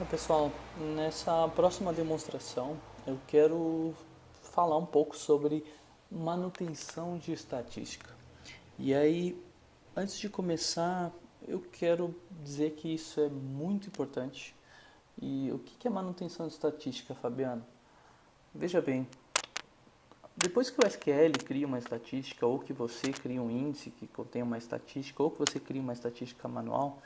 Pessoal, nessa próxima demonstração eu quero falar um pouco sobre manutenção de estatística. E aí, antes de começar, eu quero dizer que isso é muito importante. E o que é manutenção de estatística, Fabiano? Veja bem, depois que o SQL cria uma estatística, ou que você cria um índice que contém uma estatística, ou que você cria uma estatística manual,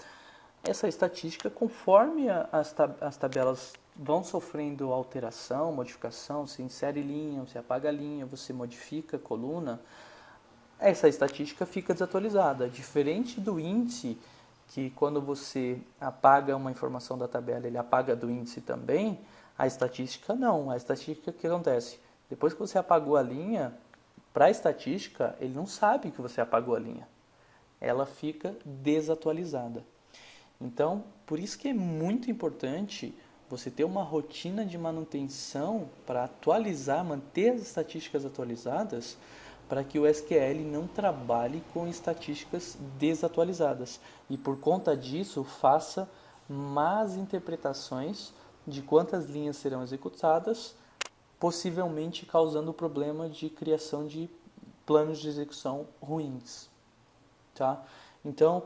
essa estatística, conforme as tabelas vão sofrendo alteração, modificação, você insere linha, você apaga linha, você modifica coluna, essa estatística fica desatualizada. Diferente do índice, que quando você apaga uma informação da tabela, ele apaga do índice também, a estatística não. A estatística, o que acontece? Depois que você apagou a linha, para a estatística, ele não sabe que você apagou a linha. Ela fica desatualizada. Então, por isso que é muito importante você ter uma rotina de manutenção para atualizar, manter as estatísticas atualizadas, para que o SQL não trabalhe com estatísticas desatualizadas e por conta disso faça más interpretações de quantas linhas serão executadas, possivelmente causando problema de criação de planos de execução ruins, tá? Então,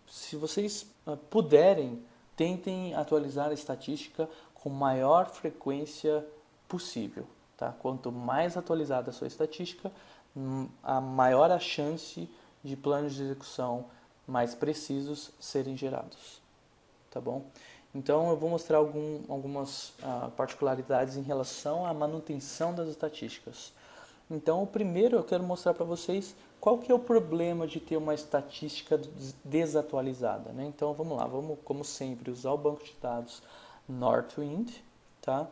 se vocês puderem, tentem atualizar a estatística com maior frequência possível. Tá? Quanto mais atualizada a sua estatística, a maior a chance de planos de execução mais precisos serem gerados. Tá bom? Então eu vou mostrar algumas particularidades em relação à manutenção das estatísticas. Então, o primeiro eu quero mostrar para vocês qual que é o problema de ter uma estatística desatualizada, né? Então, vamos lá, vamos, como sempre, usar o banco de dados Northwind, tá?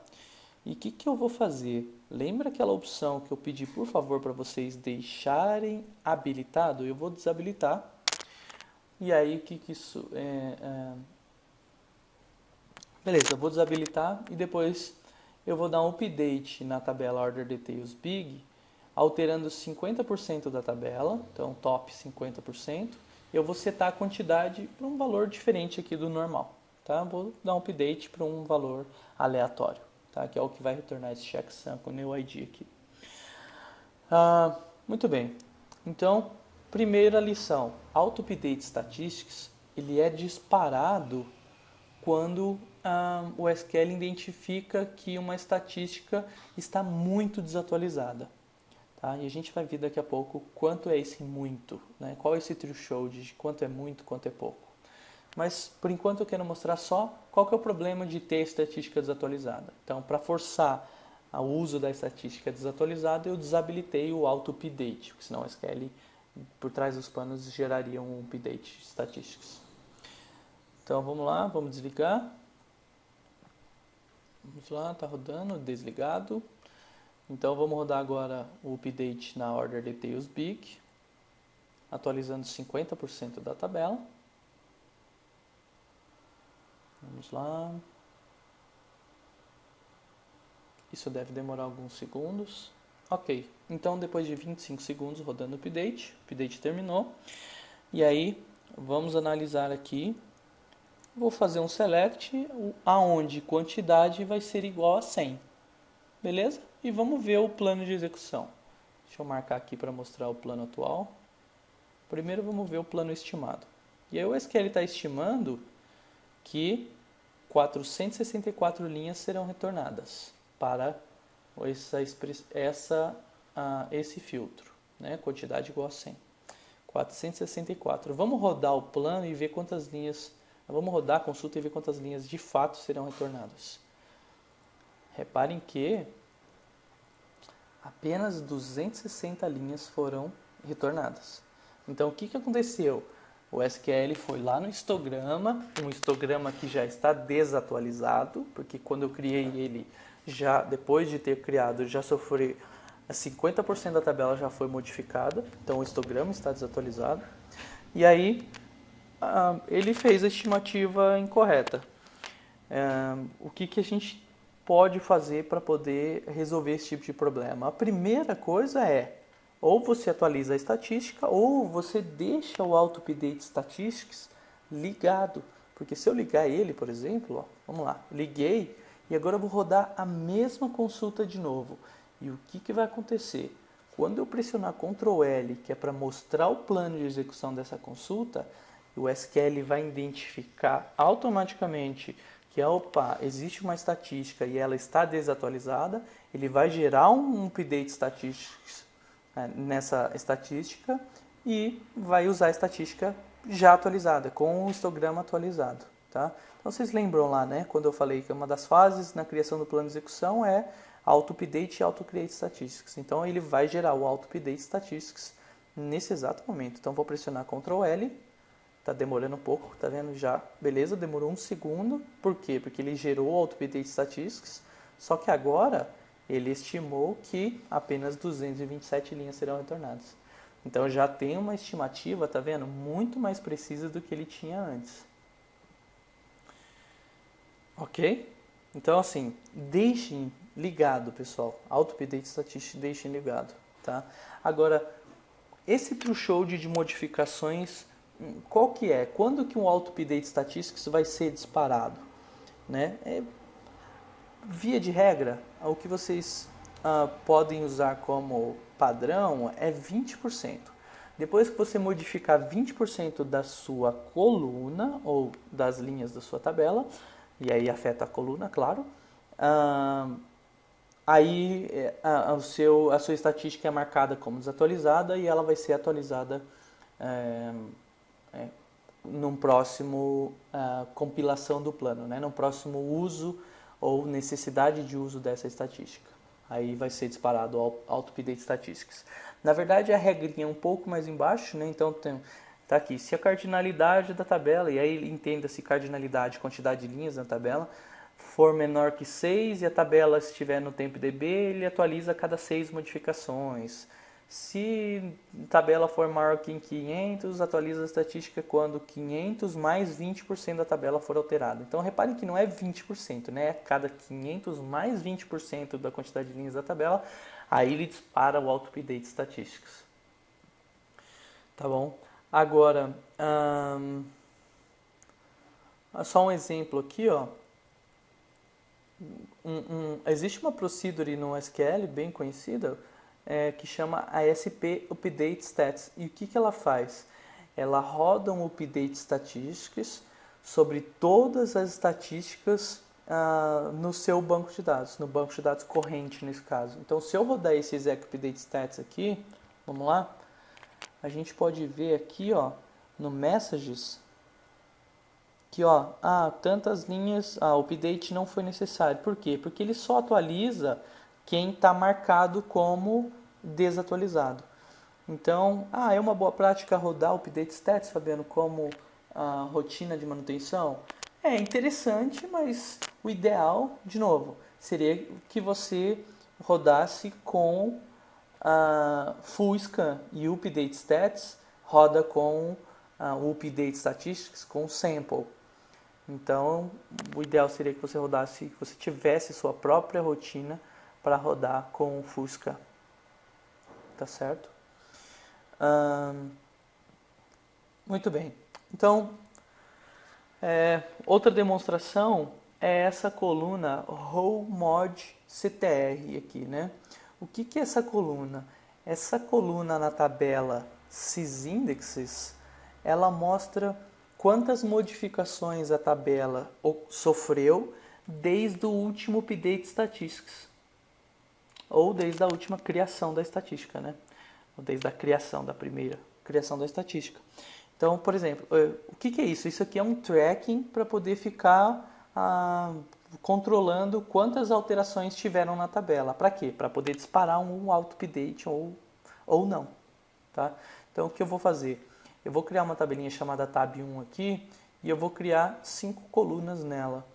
E o que eu vou fazer? Lembra aquela opção que eu pedi, por favor, para vocês deixarem habilitado? Eu vou desabilitar. E aí, o que isso Beleza, eu vou desabilitar e depois eu vou dar um update na tabela Order Details Big, alterando 50% da tabela, então top 50%. Eu vou setar a quantidade para um valor diferente aqui do normal, tá? Vou dar um update para um valor aleatório, tá? Que é o que vai retornar esse checksum com o new ID aqui. Muito bem. Então, primeira lição, Auto-Update Statistics, ele é disparado quando o SQL identifica que uma estatística está muito desatualizada. Tá? E a gente vai ver daqui a pouco quanto é esse muito, né? Qual é esse threshold de quanto é muito, quanto é pouco. Mas por enquanto eu quero mostrar só qual que é o problema de ter a estatística desatualizada. Então, para forçar o uso da estatística desatualizada, eu desabilitei o auto-update, porque senão o SQL por trás dos panos geraria um update de estatísticas. Então vamos lá, vamos desligar. Vamos lá, está rodando, desligado. Então vamos rodar agora o update na Order Details Big, atualizando 50% da tabela. Vamos lá. Isso deve demorar alguns segundos. Ok, então depois de 25 segundos rodando o update terminou. E aí vamos analisar aqui. Vou fazer um select aonde quantidade vai ser igual a 100. Beleza? E vamos ver o plano de execução. Deixa eu marcar aqui para mostrar o plano atual. Primeiro vamos ver o plano estimado. E aí o SQL está estimando que 464 linhas serão retornadas para esse filtro, né? Quantidade igual a 100. 464. Vamos rodar o plano e ver quantas linhas... Vamos rodar a consulta e ver quantas linhas de fato serão retornadas. Reparem que apenas 260 linhas foram retornadas. Então, o que aconteceu? O SQL foi lá no histograma, um histograma que já está desatualizado, porque quando eu criei ele, já depois de ter criado, já sofreu 50% da tabela já foi modificada, então o histograma está desatualizado. E aí ele fez a estimativa incorreta. O que a gente pode fazer para poder resolver esse tipo de problema? A primeira coisa é, ou você atualiza a estatística, ou você deixa o Auto-Update Statistics ligado, Porque se eu ligar ele, por exemplo, ó, vamos lá, liguei e agora eu vou rodar a mesma consulta de novo. E o que vai acontecer? Quando eu pressionar Ctrl L, que é para mostrar o plano de execução dessa consulta, o SQL vai identificar automaticamente que, opa, existe uma estatística e ela está desatualizada, ele vai gerar um update statistics nessa estatística e vai usar a estatística já atualizada, com o histograma atualizado. Tá? Então vocês lembram lá, né, quando eu falei que uma das fases na criação do plano de execução é auto-update e auto-create statistics. Então ele vai gerar o auto-update statistics nesse exato momento. Então vou pressionar Ctrl L, tá demorando um pouco, tá vendo já? Beleza, demorou um segundo. Por quê? Porque ele gerou o auto-update statistics, só que agora ele estimou que apenas 227 linhas serão retornadas. Então já tem uma estimativa, tá vendo? Muito mais precisa do que ele tinha antes. Ok? Então assim, deixem ligado, pessoal. Auto-update statistics, deixem ligado, tá? Agora, esse threshold de modificações, qual que é? Quando que um auto-update statistics vai ser disparado? Né? Via de regra, o que vocês podem usar como padrão é 20%. Depois que você modificar 20% da sua coluna ou das linhas da sua tabela, e aí afeta a coluna, claro, aí a sua estatística é marcada como desatualizada e ela vai ser atualizada num próximo compilação do plano, né? Num próximo uso ou necessidade de uso dessa estatística. Aí vai ser disparado o auto-update statistics. Na verdade, a regrinha é um pouco mais embaixo, né? Então tá aqui, se a cardinalidade da tabela, e aí entenda-se cardinalidade, quantidade de linhas na tabela, for menor que 6 e a tabela estiver no tempo DB, ele atualiza a cada 6 modificações. Se a tabela for maior que 500, atualiza a estatística quando 500 mais 20% da tabela for alterada. Então reparem que não é 20%, né? Cada 500 mais 20% da quantidade de linhas da tabela, aí ele dispara o auto-update statistics. Tá bom? Agora, só um exemplo aqui, ó. Existe uma procedure no SQL bem conhecida, que chama ASP Update Stats. E o que ela faz? Ela roda um Update Statistics sobre todas as estatísticas no seu banco de dados, no banco de dados corrente nesse caso. Então, se eu rodar esse exec Update Stats aqui, vamos lá, a gente pode ver aqui, ó, no Messages, que ó, tantas linhas, o update não foi necessário. Por quê? Porque ele só atualiza quem está marcado como desatualizado. Então, é uma boa prática rodar o update stats, Fabiano, como rotina de manutenção? É interessante, mas o ideal, de novo, seria que você rodasse com full scan, e o update stats roda com o update statistics com sample. Então, o ideal seria que você rodasse, que você tivesse sua própria rotina para rodar com o Fusca. Tá certo? Muito bem. Então, outra demonstração é essa coluna RowMod CTR aqui, né? O que é essa coluna? Essa coluna na tabela sysindexes, ela mostra quantas modificações a tabela sofreu desde o último update statistics, ou desde a última criação da estatística, né? Ou desde a criação da primeira criação da estatística. Então, por exemplo, o que é isso? Isso aqui é um tracking para poder ficar controlando quantas alterações tiveram na tabela. Para quê? Para poder disparar um auto-update ou não. Tá? Então, o que eu vou fazer? Eu vou criar uma tabelinha chamada tab1 aqui e eu vou criar 5 colunas nela.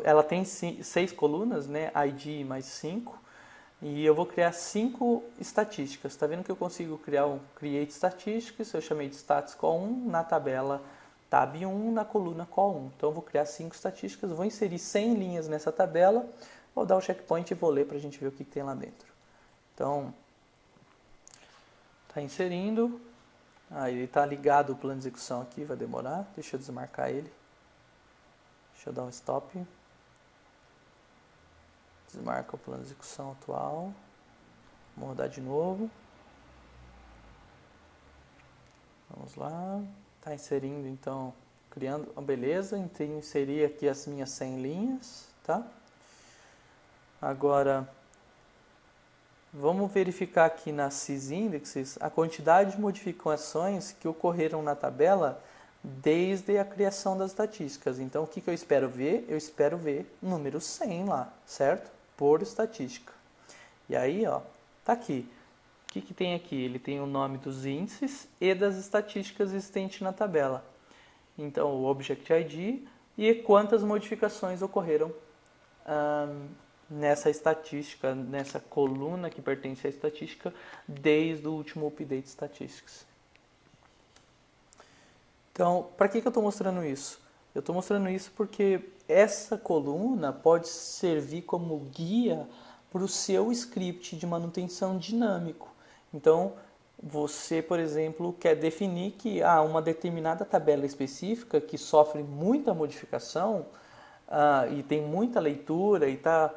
Ela tem 6 colunas, né? ID mais 5. E eu vou criar 5 estatísticas. Está vendo que eu consigo criar um Create Statistics, eu chamei de Stats Col1 na tabela tab1 na coluna Col1. Então eu vou criar 5 estatísticas, vou inserir 100 linhas nessa tabela, vou dar o checkpoint e vou ler para a gente ver o que tem lá dentro. Então, está inserindo. Ele está ligado o plano de execução aqui, vai demorar. Deixa eu desmarcar ele. Deixa eu dar um stop. Desmarca o plano de execução atual. Vamos rodar de novo. Vamos lá. Está inserindo, então, criando. Beleza, inseri aqui as minhas 100 linhas, tá? Agora, vamos verificar aqui na sysindexes a quantidade de modificações que ocorreram na tabela desde a criação das estatísticas. Então, o que eu espero ver? Eu espero ver o número 100 lá, certo? Por estatística. E aí, ó, tá aqui. O que tem aqui? Ele tem o nome dos índices e das estatísticas existentes na tabela. Então, o Object ID e quantas modificações ocorreram nessa estatística, nessa coluna que pertence à estatística, desde o último update statistics. Então, para que eu estou mostrando isso? Eu estou mostrando isso porque essa coluna pode servir como guia para o seu script de manutenção dinâmico. Então, você, por exemplo, quer definir que uma determinada tabela específica que sofre muita modificação e tem muita leitura e está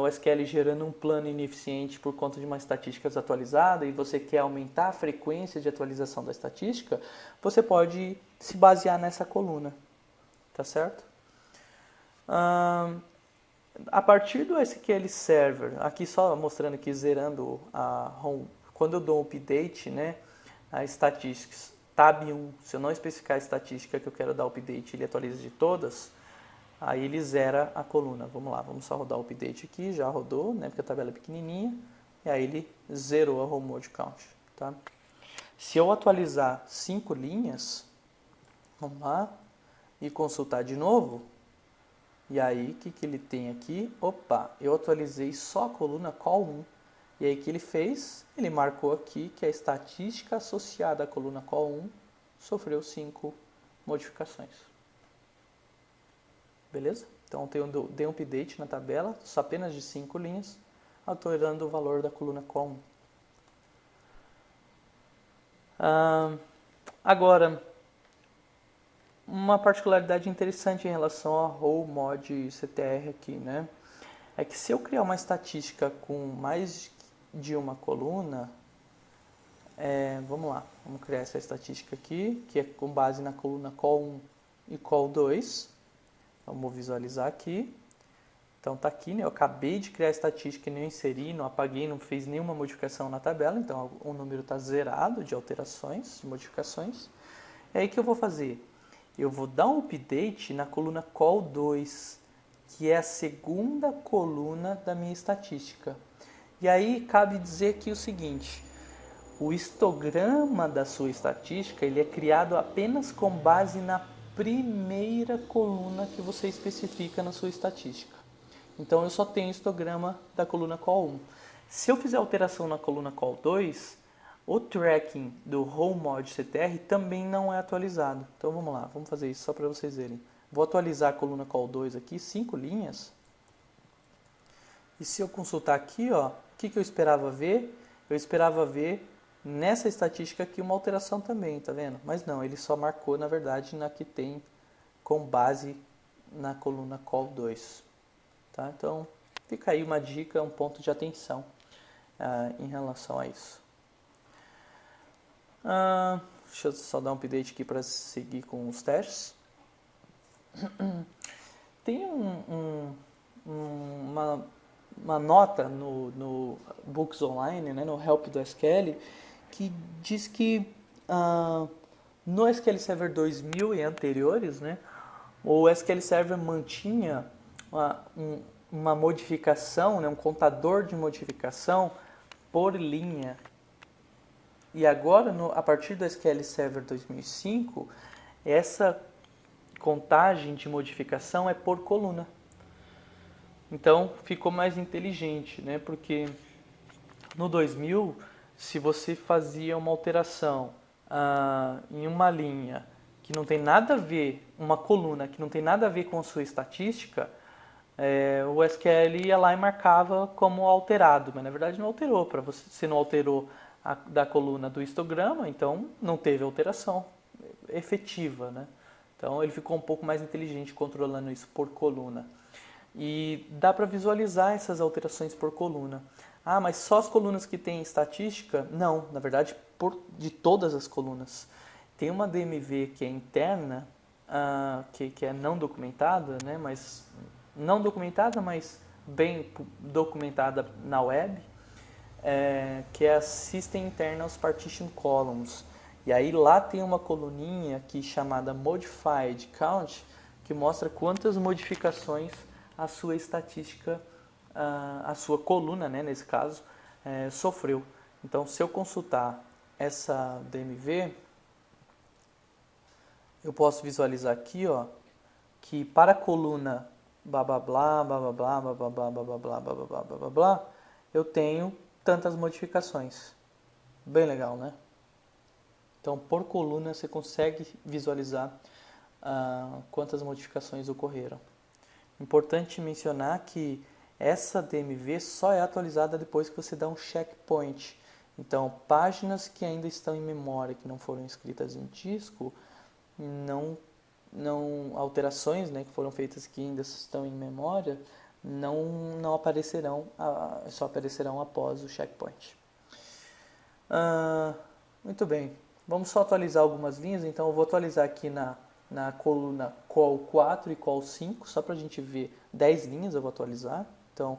o SQL gerando um plano ineficiente por conta de uma estatística desatualizada e você quer aumentar a frequência de atualização da estatística, você pode se basear nessa coluna, tá certo? A partir do SQL Server, aqui só mostrando aqui, zerando a home, quando eu dou um update, né, a statistics, tab 1, se eu não especificar a estatística que eu quero dar update, ele atualiza de todas, aí ele zera a coluna. Vamos lá, vamos só rodar o update aqui, já rodou, né, porque a tabela é pequenininha, e aí ele zerou a home mode count, tá? Se eu atualizar 5 linhas, vamos lá, e consultar de novo, e aí o que ele tem aqui? Opa, eu atualizei só a coluna col 1. E aí o que ele fez? Ele marcou aqui que a estatística associada à coluna col 1 sofreu 5 modificações. Beleza? Então eu dei um update na tabela, só apenas de 5 linhas, alterando o valor da coluna col 1. Agora, uma particularidade interessante em relação ao role mod CTR aqui, né? É que se eu criar uma estatística com mais de uma coluna, vamos lá, vamos criar essa estatística aqui, que é com base na coluna col 1 e col 2. Vamos visualizar aqui. Então tá aqui, né? Eu acabei de criar a estatística e não inseri, não apaguei, não fiz nenhuma modificação na tabela, então o número está zerado de alterações, de modificações. E aí o que eu vou fazer? Eu vou dar um update na coluna col 2, que é a segunda coluna da minha estatística. E aí cabe dizer aqui o seguinte: o histograma da sua estatística ele é criado apenas com base na primeira coluna que você especifica na sua estatística. Então eu só tenho o histograma da coluna col 1. Se eu fizer alteração na coluna col 2, o tracking do role mod CTR também não é atualizado. Então vamos lá, vamos fazer isso só para vocês verem. Vou atualizar a coluna col 2 aqui, 5 linhas. E se eu consultar aqui, ó, o que eu esperava ver? Eu esperava ver nessa estatística aqui uma alteração também, tá vendo? Mas não, ele só marcou, na verdade, na que tem com base na coluna col 2. Tá? Então, fica aí uma dica, um ponto de atenção em relação a isso. Deixa eu só dar um update aqui para seguir com os testes. Tem uma nota no Books Online, né, no Help do SQL, que diz que no SQL Server 2000 e anteriores, né, o SQL Server mantinha uma modificação, né, um contador de modificação por linha. E agora, a partir do SQL Server 2005, essa contagem de modificação é por coluna. Então, ficou mais inteligente, né? Porque no 2000, se você fazia uma alteração em uma linha que não tem nada a ver, uma coluna que não tem nada a ver com a sua estatística, o SQL ia lá e marcava como alterado, mas na verdade não alterou. Para você, se não alterou da coluna do histograma, então não teve alteração efetiva, né? Então ele ficou um pouco mais inteligente controlando isso por coluna. E dá para visualizar essas alterações por coluna. Ah, mas só as colunas que têm estatística? Não, na verdade, de todas as colunas. Tem uma DMV que é interna, que é não documentada, né? Mas não documentada, mas bem documentada na web, que é a System Internals Partition Columns. E aí lá tem uma coluninha aqui chamada Modified Count, que mostra quantas modificações a sua estatística, a sua coluna, né, nesse caso, sofreu. Então, se eu consultar essa DMV, eu posso visualizar aqui, ó, que para a coluna blá blá blá blá blá blá blá blá blá blá blá blá blá blá blá blá, eu tenho tantas modificações. Bem legal, né? Então, por coluna, você consegue visualizar quantas modificações ocorreram. Importante mencionar que essa DMV só é atualizada depois que você dá um checkpoint. Então, páginas que ainda estão em memória, que não foram escritas em disco, alterações, né, que foram feitas que ainda estão em memória, não aparecerão, só aparecerão após o checkpoint. Muito bem, vamos só atualizar algumas linhas. Então eu vou atualizar aqui na coluna col 4 e col 5, só para a gente ver 10 linhas eu vou atualizar. Então,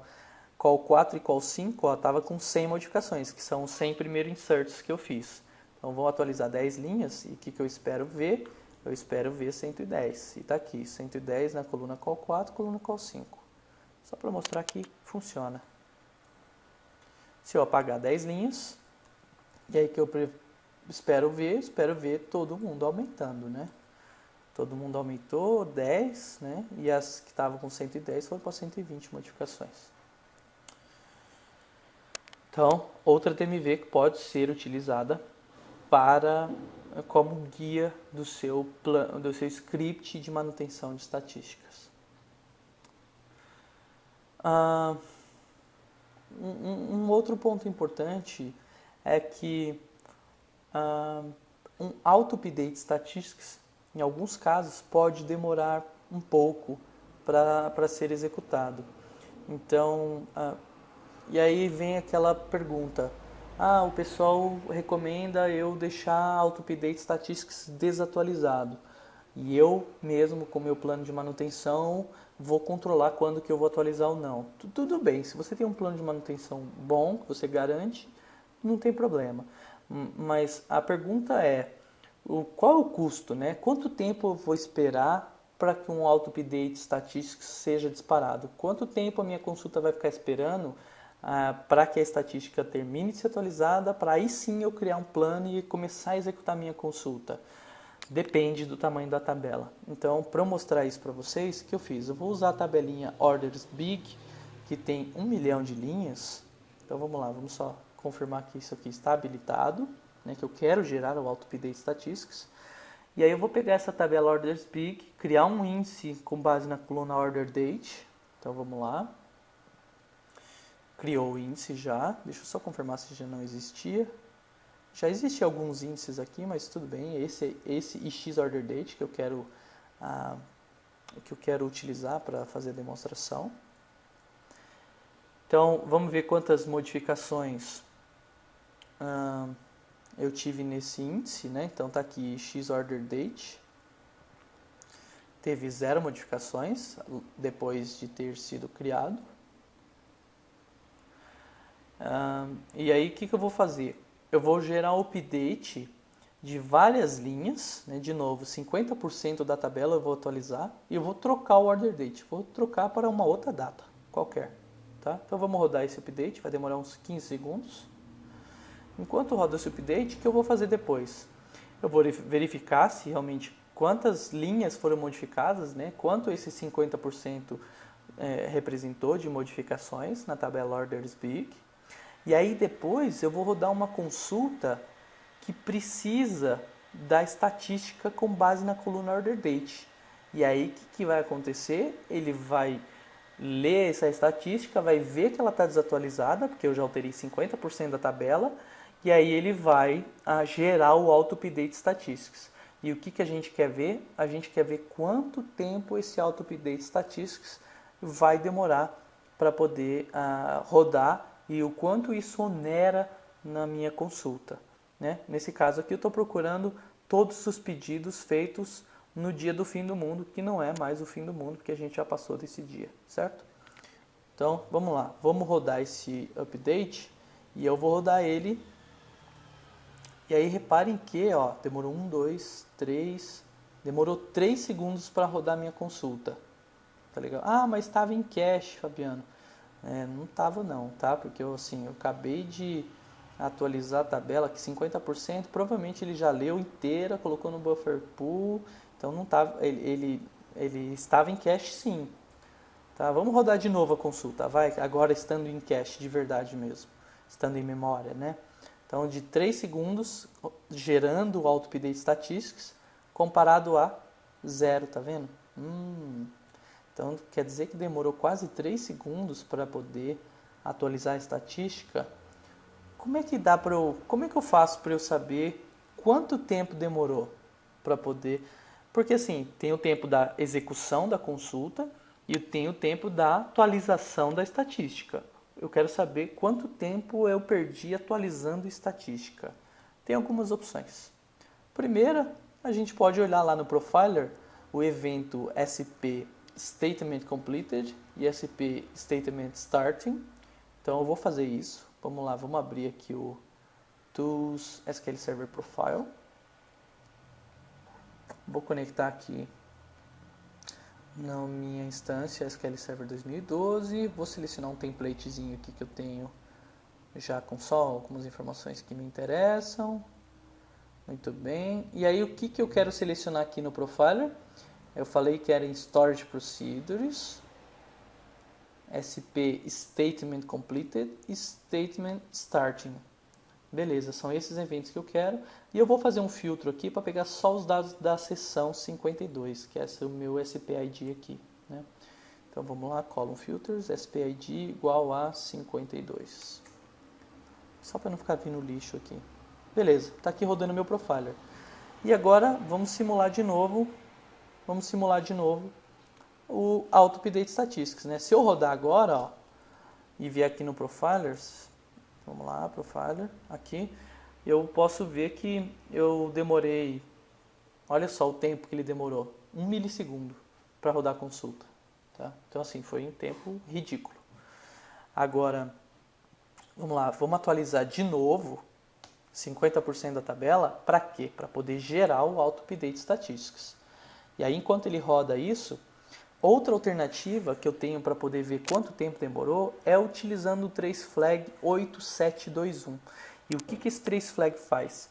col 4 e col 5 estava com 100 modificações, que são os 100 primeiros inserts que eu fiz. Então, vou atualizar 10 linhas e o que eu espero ver? Eu espero ver 110. E está aqui, 110 na coluna col 4, coluna col 5. Só para mostrar que funciona. Se eu apagar 10 linhas, e aí que eu espero ver todo mundo aumentando, né? Todo mundo aumentou 10, né? E as que estavam com 110 foram para 120 modificações. Então, outra DMV que pode ser utilizada como guia do seu script de manutenção de estatísticas. Um outro ponto importante é que um auto-update statistics, em alguns casos, pode demorar um pouco para ser executado. Então, e aí vem aquela pergunta: o pessoal recomenda eu deixar auto-update statistics desatualizado. E eu mesmo, com o meu plano de manutenção, vou controlar quando que eu vou atualizar ou não. Tudo bem, se você tem um plano de manutenção bom, que você garante, não tem problema. Mas a pergunta é, qual é o custo, né? Quanto tempo eu vou esperar para que um auto-update statistics seja disparado? Quanto tempo a minha consulta vai ficar esperando para que a estatística termine de ser atualizada, para aí sim eu criar um plano e começar a executar a minha consulta? Depende do tamanho da tabela. Então, para eu mostrar isso para vocês, o que eu fiz? Eu vou usar a tabelinha Orders Big, que tem 1 milhão de linhas. Então, vamos lá, vamos só confirmar que isso aqui está habilitado, né, que eu quero gerar o Auto-Update Statistics. E aí eu vou pegar essa tabela Orders Big, criar um índice com base na coluna Order Date. Então, vamos lá. Criou o índice já. Deixa eu só confirmar se já não existia. Já existem alguns índices aqui, mas tudo bem. Esse ix order date que eu quero utilizar para fazer a demonstração. Então, vamos ver quantas modificações eu tive nesse índice, né? Então, está aqui ix order date. Teve 0 modificações depois de ter sido criado. E aí, o que eu vou fazer? Eu vou gerar um update de várias linhas, né? De novo, 50% da tabela eu vou atualizar e eu vou trocar o order date, vou trocar para uma outra data, qualquer. Tá? Então vamos rodar esse update, vai demorar uns 15 segundos. Enquanto roda esse update, o que eu vou fazer depois? Eu vou verificar se realmente quantas linhas foram modificadas, né? Quanto esse 50% representou de modificações na tabela Orders Big. E aí depois eu vou rodar uma consulta que precisa da estatística com base na coluna Order Date. E aí o que vai acontecer? Ele vai ler essa estatística, vai ver que ela está desatualizada, porque eu já alterei 50% da tabela, e aí ele vai gerar o Auto-Update Statistics. E o que a gente quer ver? A gente quer ver quanto tempo esse Auto-Update Statistics vai demorar para poder rodar e o quanto isso onera na minha consulta, né? Nesse caso aqui eu estou procurando todos os pedidos feitos no dia do fim do mundo, que não é mais o fim do mundo, porque a gente já passou desse dia, certo? Então, vamos lá. Vamos rodar esse update e eu vou rodar ele. E aí, reparem que ó, demorou 1, 2, 3... Demorou 3 segundos para rodar minha consulta. Tá legal? Ah, mas estava em cache, Fabiano. Não estava não, tá? Porque eu acabei de atualizar a tabela que 50%, provavelmente ele já leu inteira, colocou no buffer pool, então não tava, ele estava em cache sim. Tá? Vamos rodar de novo a consulta, vai? Agora estando em cache de verdade mesmo, estando em memória, né? Então de 3 segundos gerando o Auto-Update Statistics comparado a 0, tá vendo? Então quer dizer que demorou quase 3 segundos para poder atualizar a estatística. Como é que eu faço para eu saber quanto tempo demorou para poder? Porque assim, tem o tempo da execução da consulta e tem o tempo da atualização da estatística. Eu quero saber quanto tempo eu perdi atualizando estatística. Tem algumas opções. Primeira, a gente pode olhar lá no Profiler o evento SP Statement Completed e SP Statement Starting. Então eu vou fazer isso. Vamos lá, vamos abrir aqui o Tools SQL Server Profile. Vou conectar aqui na minha instância SQL Server 2012. Vou selecionar um templatezinho aqui que eu tenho já com só algumas informações que me interessam. Muito bem. E aí o que eu quero selecionar aqui no Profiler? Eu falei que era em Storage Procedures, SP Statement Completed e Statement Starting. Beleza, são esses eventos que eu quero. E eu vou fazer um filtro aqui para pegar só os dados da seção 52, que é o meu SPID aqui, né? Então vamos lá, Column Filters, SPID igual a 52. Só para não ficar vindo lixo aqui. Beleza, está aqui rodando meu Profiler. E agora vamos simular de novo o Auto-Update Statistics, né? Se eu rodar agora, ó, e vier aqui no Profilers, vamos lá, Profiler, aqui, eu posso ver que eu demorei, olha só o tempo que ele demorou, 1 milissegundo para rodar a consulta, tá? Então assim, foi um tempo ridículo. Agora, vamos lá, vamos atualizar de novo 50% da tabela, para quê? Para poder gerar o Auto-Update Statistics. E aí, enquanto ele roda isso, outra alternativa que eu tenho para poder ver quanto tempo demorou é utilizando o trace-flag 8721. E o que esse trace-flag faz?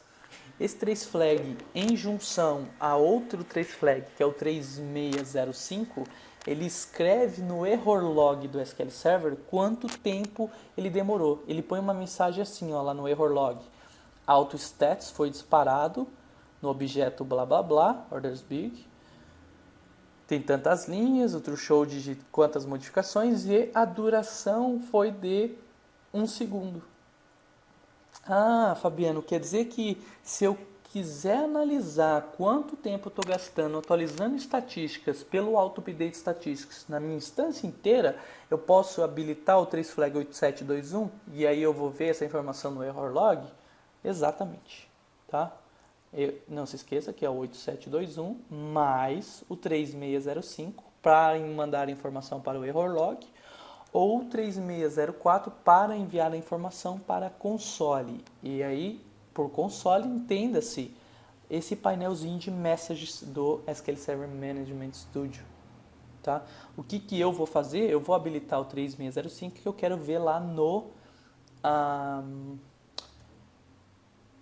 Esse trace-flag, em junção a outro trace-flag, que é o 3605, ele escreve no error log do SQL Server quanto tempo ele demorou. Ele põe uma mensagem assim, ó, lá no error log. AutoStats foi disparado no objeto blá blá blá, orders big. Tem tantas linhas, o threshold de quantas modificações e a duração foi de 1 segundo. Ah, Fabiano, quer dizer que se eu quiser analisar quanto tempo eu estou gastando atualizando estatísticas pelo Auto-Update Statistics na minha instância inteira, eu posso habilitar o trace-flag 8721 e aí eu vou ver essa informação no error log? Exatamente, tá? Não se esqueça que é o 8721 mais o 3605 para mandar a informação para o error log ou 3604 para enviar a informação para console. E aí, por console, entenda-se esse painelzinho de messages do SQL Server Management Studio. Tá? O que eu vou fazer? Eu vou habilitar o 3605 que eu quero ver lá no...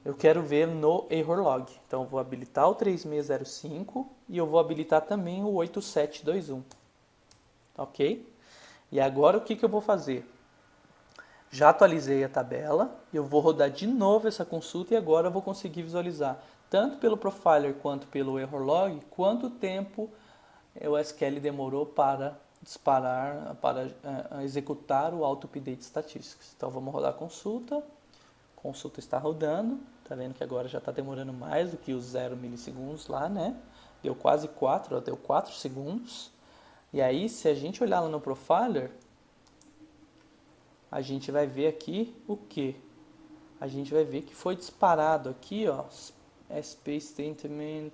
eu quero ver no error log. Então, eu vou habilitar o 3605 e eu vou habilitar também o 8721. Ok? E agora o que eu vou fazer? Já atualizei a tabela, eu vou rodar de novo essa consulta e agora eu vou conseguir visualizar, tanto pelo Profiler quanto pelo error log, quanto tempo o SQL demorou para disparar, para executar o Auto-Update Statistics. Então, vamos rodar a consulta. consulta está rodando. Tá vendo que agora já está demorando mais do que os 0 milissegundos lá, né? Deu quase 4, ó, deu 4 segundos. E aí, se a gente olhar lá no Profiler, a gente vai ver aqui o que? A gente vai ver que foi disparado aqui, ó, space statement.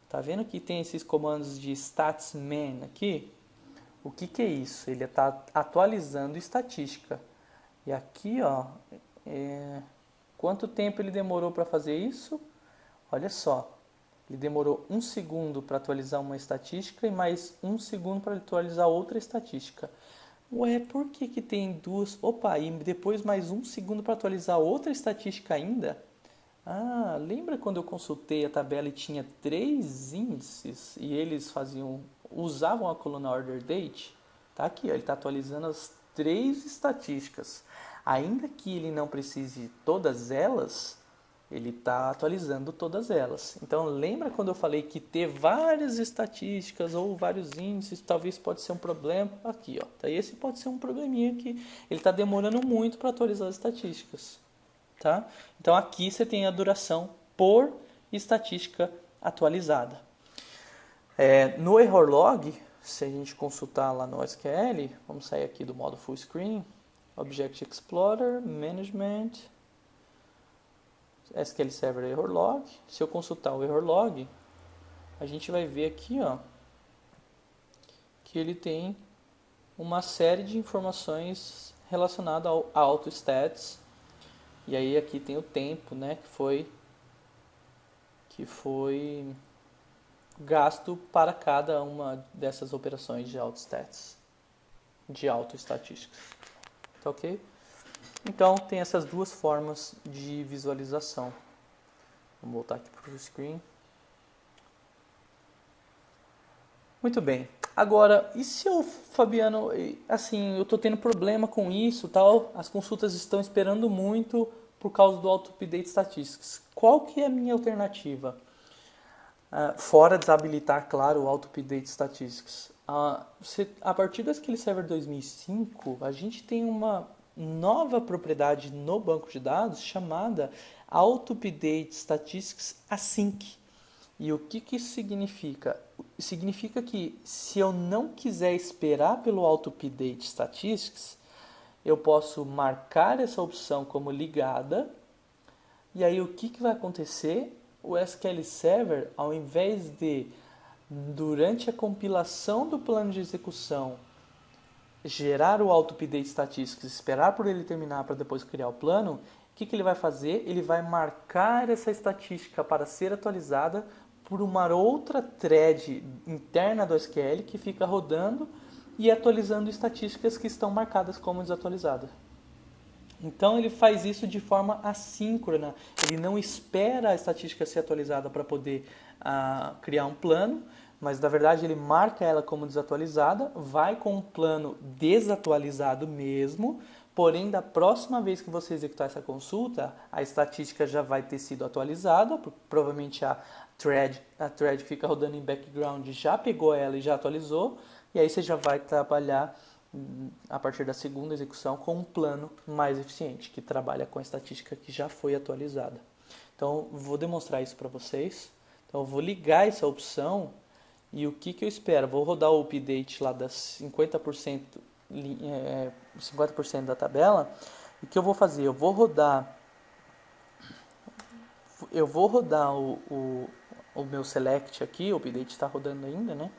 Tá vendo que tem esses comandos de statsman aqui? O que que é isso? Ele está atualizando estatística. E aqui, ó, quanto tempo ele demorou para fazer isso? Olha só, ele demorou 1 segundo para atualizar uma estatística e mais 1 segundo para atualizar outra estatística. Ué, por que que tem duas? Opa, e depois mais 1 segundo para atualizar outra estatística ainda? Ah, lembra quando eu consultei a tabela e tinha 3 índices e eles usavam a coluna order date? Tá aqui, ó, ele está atualizando as 3 estatísticas. Ainda que ele não precise de todas elas, ele está atualizando todas elas. Então, lembra quando eu falei que ter várias estatísticas ou vários índices talvez pode ser um problema? Aqui, ó, esse pode ser um probleminha que ele está demorando muito para atualizar as estatísticas. Tá? Então, aqui você tem a duração por estatística atualizada. No error log, se a gente consultar lá no SQL, vamos sair aqui do modo full screen, Object Explorer, Management, SQL Server Error Log. Se eu consultar o Error Log, a gente vai ver aqui, ó, que ele tem uma série de informações relacionadas ao AutoStats. E aí aqui tem o tempo, né, que foi gasto para cada uma dessas operações de AutoStats, de autoestatísticas. Tá ok? Então, tem essas duas formas de visualização. Vamos voltar aqui para o screen. Muito bem. Agora, e se eu, Fabiano, assim, eu estou tendo problema com isso, tal, as consultas estão esperando muito por causa do Auto-Update Statistics. Qual que é a minha alternativa? Fora desabilitar, claro, o Auto-Update Statistics. A partir do SQL Server 2005, a gente tem uma nova propriedade no banco de dados chamada Auto-Update Statistics Async. E o que que isso significa? Significa que se eu não quiser esperar pelo Auto-Update Statistics, eu posso marcar essa opção como ligada. E aí o que que vai acontecer? O SQL Server, ao invés de, durante a compilação do plano de execução, gerar o Auto-Update Statistics, esperar por ele terminar para depois criar o plano, o que que ele vai fazer? Ele vai marcar essa estatística para ser atualizada por uma outra thread interna do SQL que fica rodando e atualizando estatísticas que estão marcadas como desatualizadas. Então ele faz isso de forma assíncrona, ele não espera a estatística ser atualizada para poder criar um plano, mas na verdade ele marca ela como desatualizada, vai com um plano desatualizado mesmo, porém da próxima vez que você executar essa consulta, a estatística já vai ter sido atualizada, provavelmente a thread que fica rodando em background já pegou ela e já atualizou, e aí você já vai trabalhar a partir da segunda execução com um plano mais eficiente, que trabalha com a estatística que já foi atualizada. Então, vou demonstrar isso para vocês. Então, eu vou ligar essa opção e o que que eu espero? Vou rodar o update lá das 50% da tabela. E o que eu vou fazer? Eu vou rodar o meu select aqui, o update está rodando ainda, né?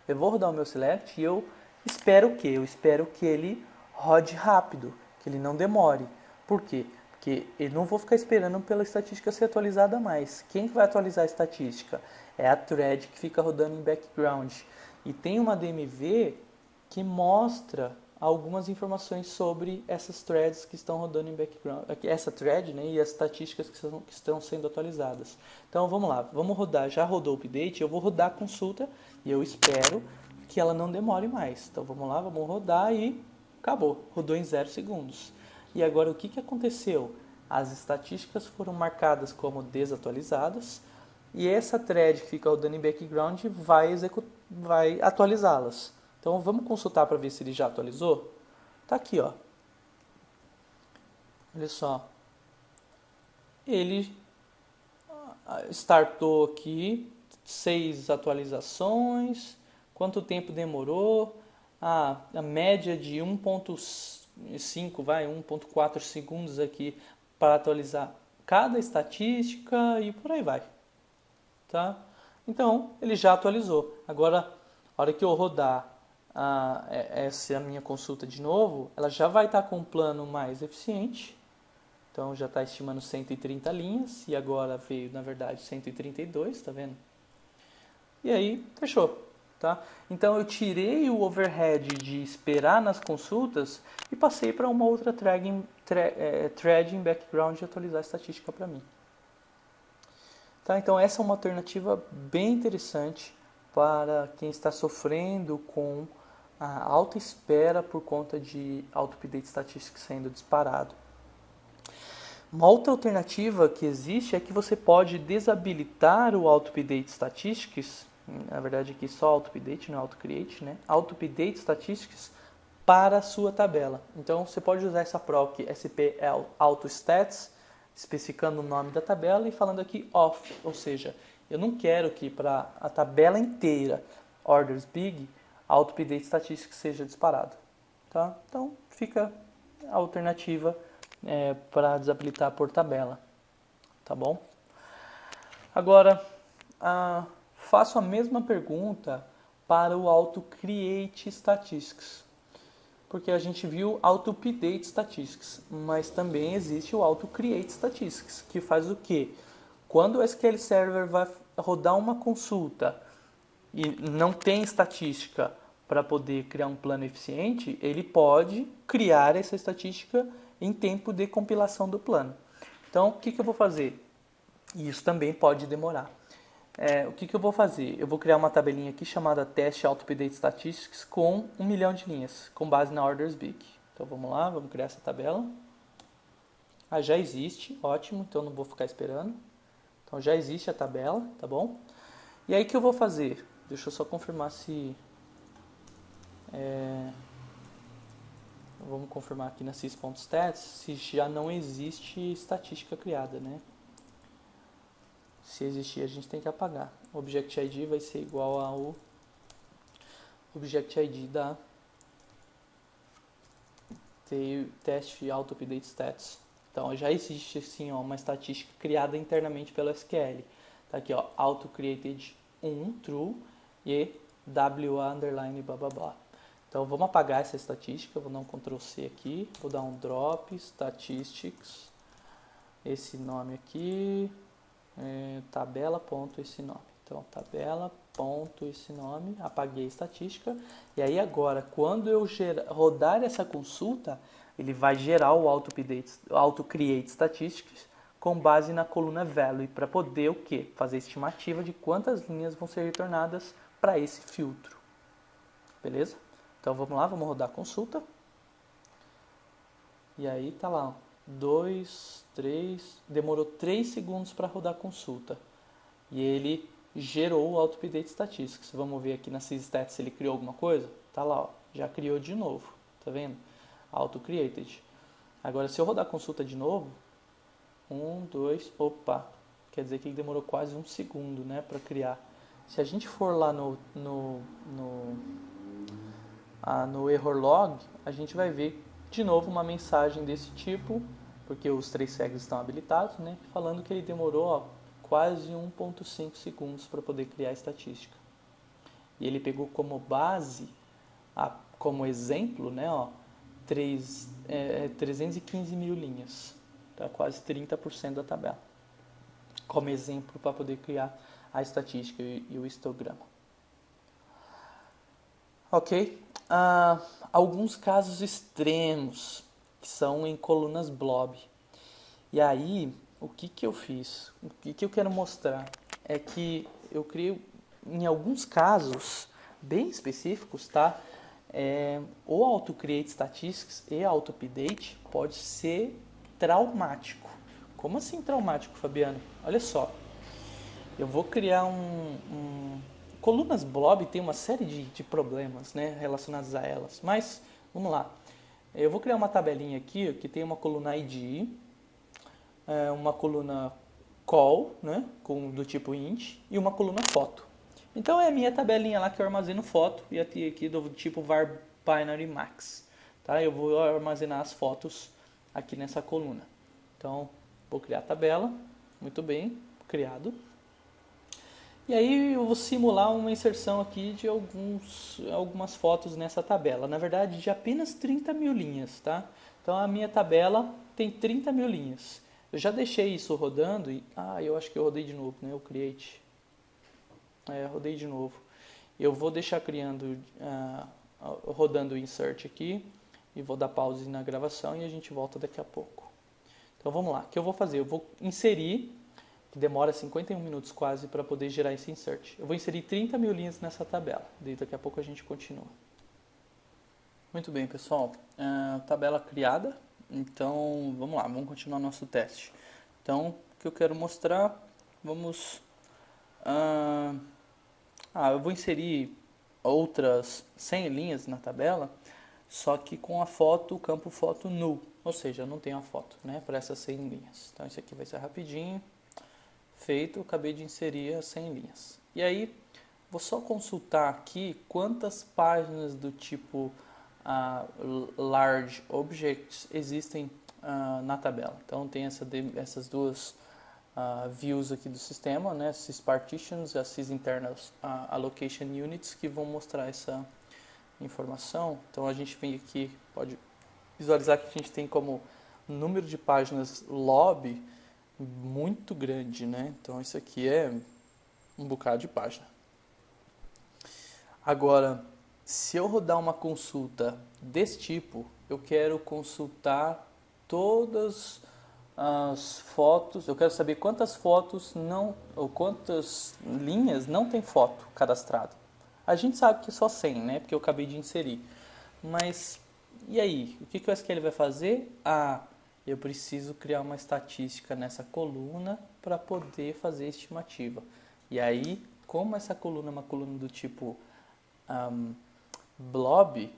Eu vou rodar o meu select e eu espero o quê? Eu espero que ele rode rápido, que ele não demore. Por quê? Porque eu não vou ficar esperando pela estatística ser atualizada mais. Quem vai atualizar a estatística? É a thread que fica rodando em background. E tem uma DMV que mostra algumas informações sobre essas threads que estão rodando em background, essa thread, né, e as estatísticas que estão sendo atualizadas. Então vamos lá, vamos rodar, já rodou o update, eu vou rodar a consulta e eu espero que ela não demore mais. Então vamos lá, vamos rodar e acabou, rodou em 0 segundos. E agora o que que aconteceu? As estatísticas foram marcadas como desatualizadas e essa thread que fica rodando em background vai atualizá-las. Então vamos consultar para ver se ele já atualizou? Tá aqui, ó. Olha só. ele startou aqui 6 atualizações, quanto tempo demorou, a média de 1.5, 1.4 segundos aqui para atualizar cada estatística e por aí vai, tá? Então, ele já atualizou. Agora, a hora que eu rodar essa minha consulta de novo, ela já vai estar com um plano mais eficiente. Então, já está estimando 130 linhas e agora veio, na verdade, 132, tá vendo? E aí, fechou. Tá? Então, eu tirei o overhead de esperar nas consultas e passei para uma outra thread em background de atualizar a estatística para mim. Tá? Então, essa é uma alternativa bem interessante para quem está sofrendo com a alta espera por conta de auto-update statistics sendo disparado. Uma outra alternativa que existe é que você pode desabilitar o auto-update statistics, na verdade aqui só auto-update, não auto-create, né? Auto-update statistics para a sua tabela. Então você pode usar essa proc SPL AutoStats, especificando o nome da tabela e falando aqui off, ou seja, eu não quero que para a tabela inteira, orders big, auto-update statistics seja disparado. Tá? Então fica a alternativa para desabilitar por tabela, tá bom? Agora, faço a mesma pergunta para o Auto Create Statistics, porque a gente viu Auto Update Statistics, mas também existe o Auto Create Statistics, que faz o quê? Quando o SQL Server vai rodar uma consulta e não tem estatística para poder criar um plano eficiente, ele pode criar essa estatística em tempo de compilação do plano. Então, o que eu vou fazer? Isso também pode demorar. O que eu vou fazer? Eu vou criar uma tabelinha aqui chamada Test Auto-Update Statistics com 1 milhão de linhas, com base na Orders Big. Então, vamos lá, vamos criar essa tabela. Já existe, ótimo, então não vou ficar esperando. Então, já existe a tabela, tá bom? E aí, o que eu vou fazer? Deixa eu só confirmar se... Vamos confirmar aqui na sys.stats se já não existe estatística criada, né? Se existir, a gente tem que apagar. O Object ID vai ser igual ao Object ID da Test Auto Update Stats. Então já existe sim uma estatística criada internamente pelo SQL. Tá aqui, ó, auto created 1 true e WA underline blá blá blá. Então vamos apagar essa estatística, vou dar um Ctrl C aqui, vou dar um drop statistics, esse nome aqui, tabela ponto esse nome. Então tabela ponto esse nome, apaguei a estatística e aí agora quando eu rodar essa consulta, ele vai gerar o auto create statistics com base na coluna value para poder o quê? Fazer estimativa de quantas linhas vão ser retornadas para esse filtro. Beleza? Então vamos lá, vamos rodar a consulta. E aí tá lá, 2, 3, demorou 3 segundos para rodar a consulta. E ele gerou o Auto-Update Statistics. Vamos ver aqui na sysstats se ele criou alguma coisa. Tá lá, ó, já criou de novo, tá vendo? Auto-Created. Agora se eu rodar a consulta de novo, 1, 2, opa, quer dizer que ele demorou quase 1 segundo, né, para criar. Se a gente for lá no error log, a gente vai ver de novo uma mensagem desse tipo, porque os 3 flags estão habilitados, né, falando que ele demorou quase 1.5 segundos para poder criar a estatística. E ele pegou como base, como exemplo, né, 315 mil linhas, tá, quase 30% da tabela, como exemplo para poder criar a estatística e o histograma. Ok? Alguns casos extremos, que são em colunas blob. E aí, o que eu fiz? O que eu quero mostrar é que eu criei, em alguns casos bem específicos, tá? O Auto Create Statistics e Auto Update pode ser traumático. Como assim traumático, Fabiano? Olha só, eu vou criar colunas blob tem uma série de problemas, né, relacionados a elas, mas vamos lá. Eu vou criar uma tabelinha aqui que tem uma coluna ID, uma coluna call, né, do tipo int, e uma coluna foto. Então é a minha tabelinha lá que eu armazeno foto e aqui do tipo var binary max. Tá? Eu vou armazenar as fotos aqui nessa coluna. Então vou criar a tabela, muito bem, criado. E aí eu vou simular uma inserção aqui de algumas fotos nessa tabela. Na verdade, de apenas 30 mil linhas, tá? Então a minha tabela tem 30 mil linhas. Eu já deixei isso rodando e... eu acho que eu rodei de novo, né? O create. Rodei de novo. Eu vou deixar rodando o insert aqui e vou dar pause na gravação e a gente volta daqui a pouco. Então vamos lá. O que eu vou fazer? Eu vou inserir, que demora 51 minutos quase para poder gerar esse insert. Eu vou inserir 30 mil linhas nessa tabela. Daqui a pouco a gente continua. Muito bem, pessoal. Tabela criada. Então, vamos lá. Vamos continuar nosso teste. Então, o que eu quero mostrar... Vamos... eu vou inserir outras 100 linhas na tabela, só que com a foto, o campo foto null. Ou seja, eu não tenho a foto, né, para essas 100 linhas. Então, isso aqui vai ser rapidinho. Feito, acabei de inserir as 100 linhas. E aí, vou só consultar aqui quantas páginas do tipo large objects existem na tabela. Então, tem essas duas views aqui do sistema, né, esses partitions, esses internals allocation units que vão mostrar essa informação. Então, a gente vem aqui, pode visualizar que a gente tem como número de páginas lobby muito grande, né? Então isso aqui é um bocado de página. Agora, se eu rodar uma consulta desse tipo, eu quero consultar todas as fotos, eu quero saber quantas fotos ou quantas linhas não tem foto cadastrada. A gente sabe que é só 100, né? Porque eu acabei de inserir. Mas, e aí? O que o SQL vai fazer? Eu preciso criar uma estatística nessa coluna para poder fazer a estimativa. E aí, como essa coluna é uma coluna do tipo blob,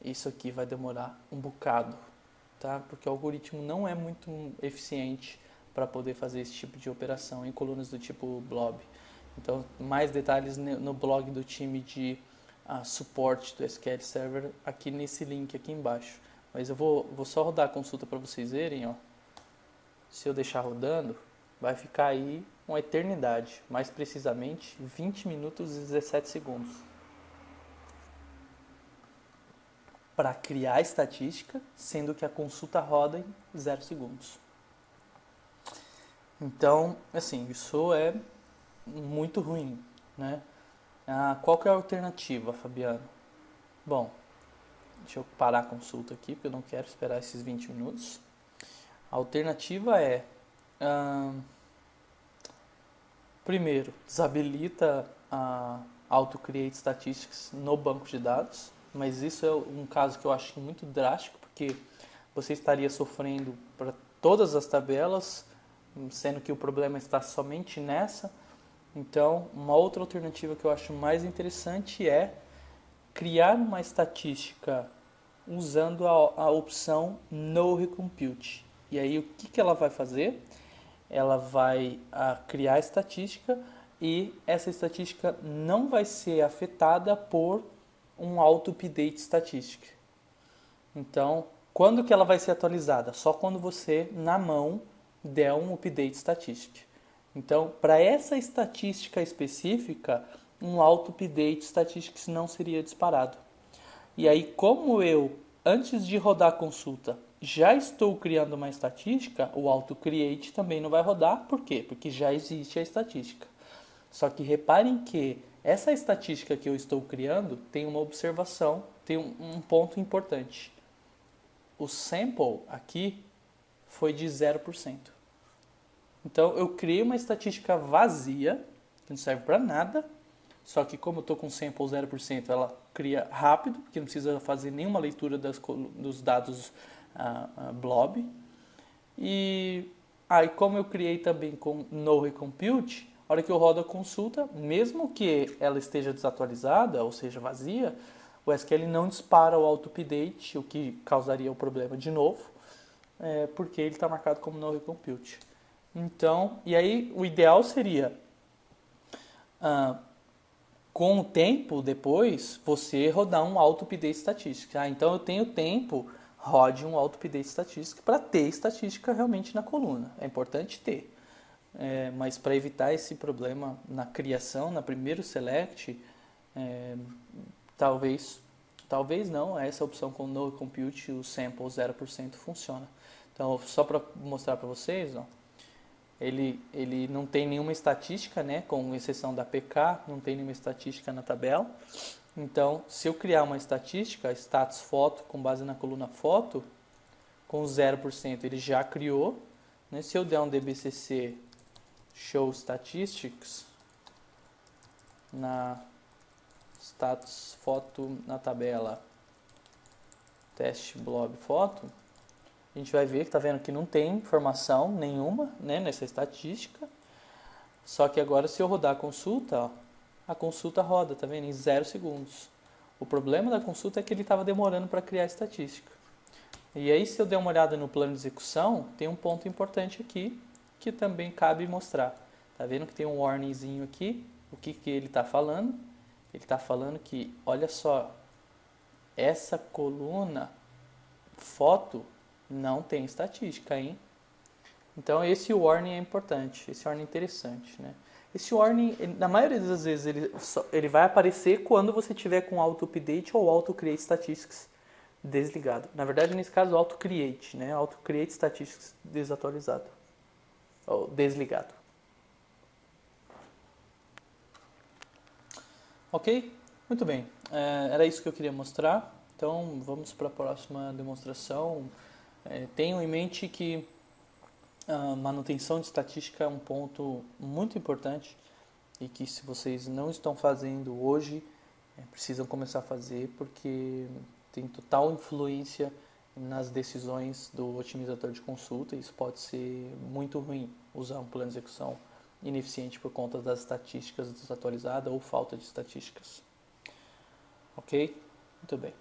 isso aqui vai demorar um bocado, tá? Porque o algoritmo não é muito eficiente para poder fazer esse tipo de operação em colunas do tipo blob. Então, mais detalhes no blog do time de suporte do SQL Server aqui nesse link aqui embaixo. Mas eu vou só rodar a consulta para vocês verem, ó. Se eu deixar rodando, vai ficar aí uma eternidade. Mais precisamente, 20 minutos e 17 segundos. Para criar a estatística, sendo que a consulta roda em 0 segundos. Então, assim, isso é muito ruim, né? Qual que é a alternativa, Fabiano? Bom, deixa eu parar a consulta aqui, porque eu não quero esperar esses 20 minutos. A alternativa é... primeiro, desabilita a Auto-Create Statistics no banco de dados. Mas isso é um caso que eu acho muito drástico, porque você estaria sofrendo para todas as tabelas, sendo que o problema está somente nessa. Então, uma outra alternativa que eu acho mais interessante é criar uma estatística usando a opção No Recompute. E aí o que ela vai fazer? Ela vai criar a estatística e essa estatística não vai ser afetada por um auto-update statistic. Então, quando que ela vai ser atualizada? Só quando você, na mão, der um update statistic. Então, para essa estatística específica, um auto-update statistics não seria disparado. E aí, como eu, antes de rodar a consulta, já estou criando uma estatística, o auto-create também não vai rodar. Por quê? Porque já existe a estatística. Só que reparem que essa estatística que eu estou criando tem uma observação, tem um ponto importante. O sample aqui foi de 0%. Então, eu criei uma estatística vazia, que não serve para nada, só que como eu estou com sample 0%, ela cria rápido, porque não precisa fazer nenhuma leitura dos dados blob. E aí, como eu criei também com no recompute, a hora que eu rodo a consulta, mesmo que ela esteja desatualizada, ou seja, vazia, o SQL não dispara o auto-update, o que causaria o problema de novo, porque ele está marcado como no recompute. Então, e aí o ideal seria, com o tempo depois, você rodar um auto-update estatístico. Então eu tenho tempo, rode um auto-update estatístico para ter estatística realmente na coluna. É importante ter. Mas para evitar esse problema na criação, na primeiro select, é, talvez não, essa opção com no compute, o sample 0% funciona. Então, só para mostrar para vocês, ó, ele não tem nenhuma estatística, né, com exceção da PK, não tem nenhuma estatística na tabela. Então, se eu criar uma estatística, status foto, com base na coluna foto, com 0% ele já criou. Né? Se eu der um dbcc show statistics na status foto na tabela teste blob foto, a gente vai ver que tá vendo que não tem informação nenhuma, né, nessa estatística. Só que agora se eu rodar a consulta, ó, a consulta roda, tá vendo? Em 0 segundos. O problema da consulta é que ele estava demorando para criar a estatística. E aí se eu der uma olhada no plano de execução, tem um ponto importante aqui que também cabe mostrar. Tá vendo que tem um warningzinho aqui? O que ele está falando? Ele está falando que, olha só, essa coluna foto não tem estatística, hein? Então esse warning é importante, esse warning é interessante, né? Esse warning, na maioria das vezes, ele vai aparecer quando você tiver com auto update ou auto create statistics desligado. Na verdade, nesse caso, auto create, né? Auto create statistics desatualizado ou desligado. Ok? Muito bem. Era isso que eu queria mostrar. Então, vamos para a próxima demonstração. Tenham em mente que a manutenção de estatística é um ponto muito importante e que se vocês não estão fazendo hoje, precisam começar a fazer porque tem total influência nas decisões do otimizador de consulta e isso pode ser muito ruim, usar um plano de execução ineficiente por conta das estatísticas desatualizadas ou falta de estatísticas. Ok? Muito bem.